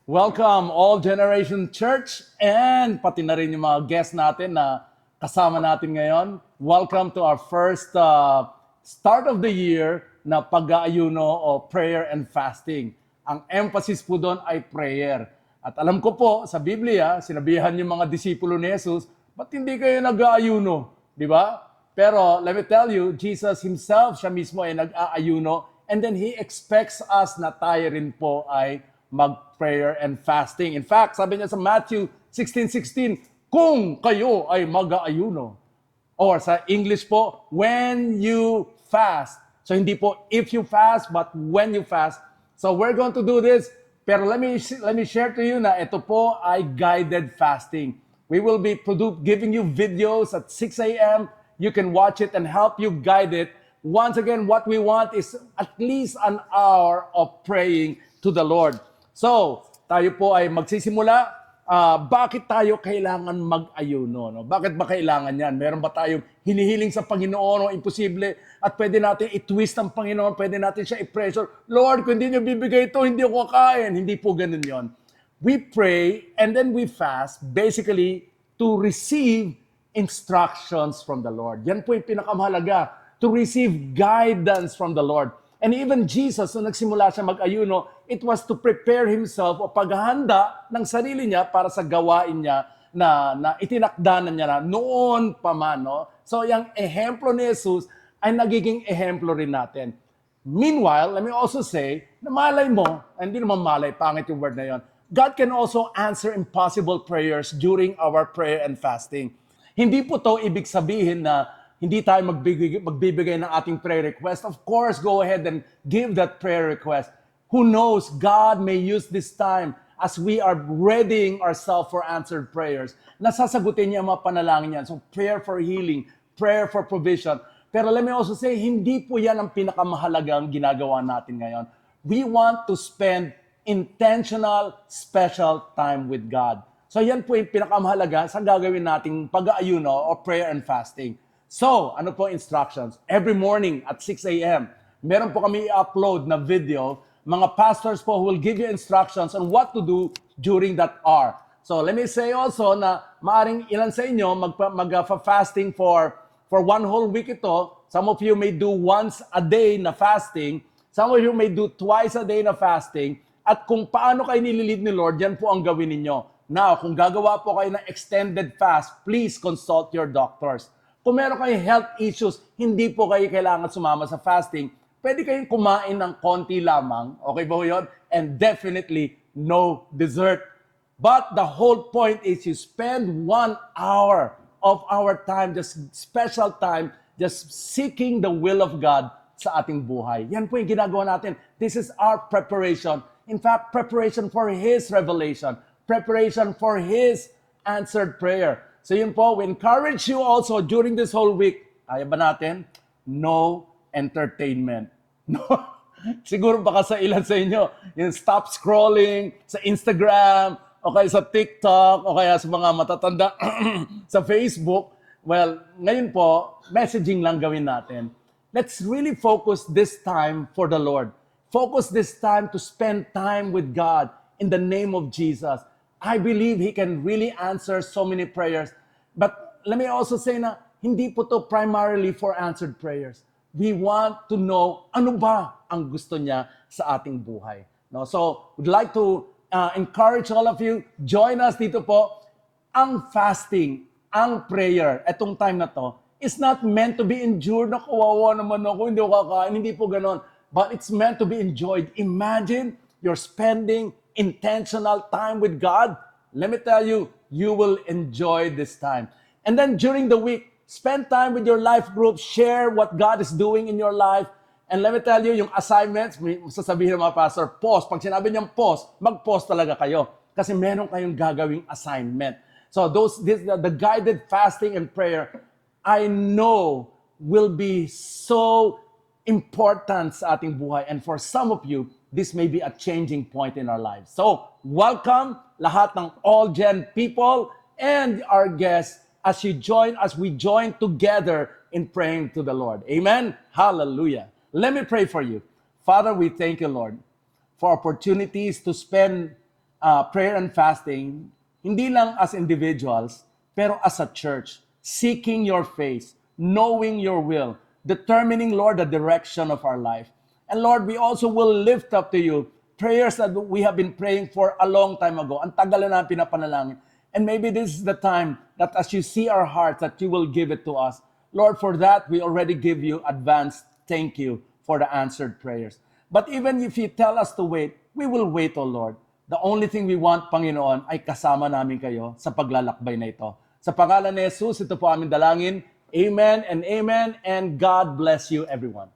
Welcome all Generation Church and pati na rin yung mga guests natin na kasama natin ngayon. Welcome to our first start of the year na pag-aayuno o prayer and fasting. Ang emphasis po doon ay prayer. At alam ko po sa Biblia, sinabihan yung mga disipulo ni Jesus, ba't hindi kayo nag-aayuno? Di ba? Pero let me tell you, Jesus himself, siya mismo ay nag-aayuno and then He expects us na tayo rin po ay mag-prayer and fasting. In fact, sabi niya sa Matthew 16:16, kung kayo ay mag-aayuno. Or sa English po, when you fast. So hindi po if you fast, but when you fast. So we're going to do this. Pero let me share to you na ito po ay guided fasting. We will be giving you videos at 6 a.m. You can watch it and help you guide it. Once again, what we want is at least an hour of praying to the Lord. So, tayo po ay magsisimula. Bakit tayo kailangan mag-ayuno? No? Bakit ba kailangan yan? Meron ba tayong hinihiling sa Panginoon o imposible at pwede natin i-twist ang Panginoon, pwede natin siya i-pressure, Lord, kung hindi niyo bibigay ito, hindi ako kakain. Hindi po ganun yon. We pray and then we fast basically to receive instructions from the Lord. Yan po yung pinakamahalaga, to receive guidance from the Lord. And even Jesus, nung nagsimula siya mag-ayuno, it was to prepare himself o paghahanda ng sarili niya para sa gawain niya na itinakdanan niya na noon pa man. No? So yung ehemplo ni Jesus ay nagiging ehemplo rin natin. Meanwhile, let me also say, na malay mo, hindi naman malay, pangit yung word na yon, God can also answer impossible prayers during our prayer and fasting. Hindi po to ibig sabihin na hindi tayo magbibigay ng ating prayer request. Of course, go ahead and give that prayer request. Who knows, God may use this time as we are readying ourselves for answered prayers. Nasasagutin niya ang mga panalangin yan. So prayer for healing, prayer for provision. Pero let me also say, hindi po yan ang pinakamahalagang ginagawa natin ngayon. We want to spend intentional, special time with God. So yan po yung pinakamahalaga sa gagawin nating pag-aayuno o prayer and fasting. So, ano po instructions? Every morning at 6 a.m., meron po kami i-upload na video. Mga pastors po who will give you instructions on what to do during that hour. So, let me say also na maaring ilan sa inyo mag-fasting for one whole week ito. Some of you may do once a day na fasting. Some of you may do twice a day na fasting. At kung paano kayo nililid ni Lord, yan po ang gawin ninyo. Now, kung gagawa po kayo ng extended fast, please consult your doctors. Kung meron kayong health issues, hindi po kayo kailangan sumama sa fasting. Pwede kayong kumain ng konti lamang. Okay ba yun? And definitely, no dessert. But the whole point is you spend 1 hour of our time, just special time, just seeking the will of God sa ating buhay. Yan po yung ginagawa natin. This is our preparation. In fact, preparation for His revelation. Preparation for His answered prayer. So yun po, we encourage you also during this whole week, kaya ba natin? No entertainment. No. Siguro baka sa ilan sa inyo, yung stop scrolling sa Instagram, o kaya sa TikTok, o kaya sa mga matatanda sa Facebook. Well, ngayon po, messaging lang gawin natin. Let's really focus this time for the Lord. Focus this time to spend time with God in the name of Jesus. I believe He can really answer so many prayers. But let me also say na hindi po to primarily for answered prayers. We want to know ano ba ang gusto niya sa ating buhay. No? So, would like to encourage all of you, join us dito po. Ang fasting, ang prayer, etong time na to, is not meant to be endured. Na kawawa naman ako, hindi ako kakain, hindi po ganon. But it's meant to be enjoyed. Imagine you're spending intentional time with God. Let me tell you, you will enjoy this time. And then during the week, spend time with your life group, share what God is doing in your life. And let me tell you, yung assignments, sasabihin ng mga pastor, pause. Pag sinabi niyang pause, mag-pause talaga kayo. Kasi meron kayong gagawing assignment. So the guided fasting and prayer, I know will be so important sa ating buhay. And for some of you, this may be a changing point in our lives. So, welcome lahat ng all-gen people and our guests as we join together in praying to the Lord. Amen? Hallelujah. Let me pray for you. Father, we thank you, Lord, for opportunities to spend prayer and fasting, hindi lang as individuals, pero as a church, seeking your face, knowing your will, determining, Lord, the direction of our life. And Lord, we also will lift up to you prayers that we have been praying for a long time ago. Ang tagal na natin pinapanalangin. And maybe this is the time that as you see our hearts, that you will give it to us. Lord, for that, we already give you advanced thank you for the answered prayers. But even if you tell us to wait, we will wait, O Lord. The only thing we want, Panginoon, ay kasama namin kayo sa paglalakbay na ito. Sa pangalan ni Jesus, ito po aming dalangin. Amen and amen, and God bless you, everyone.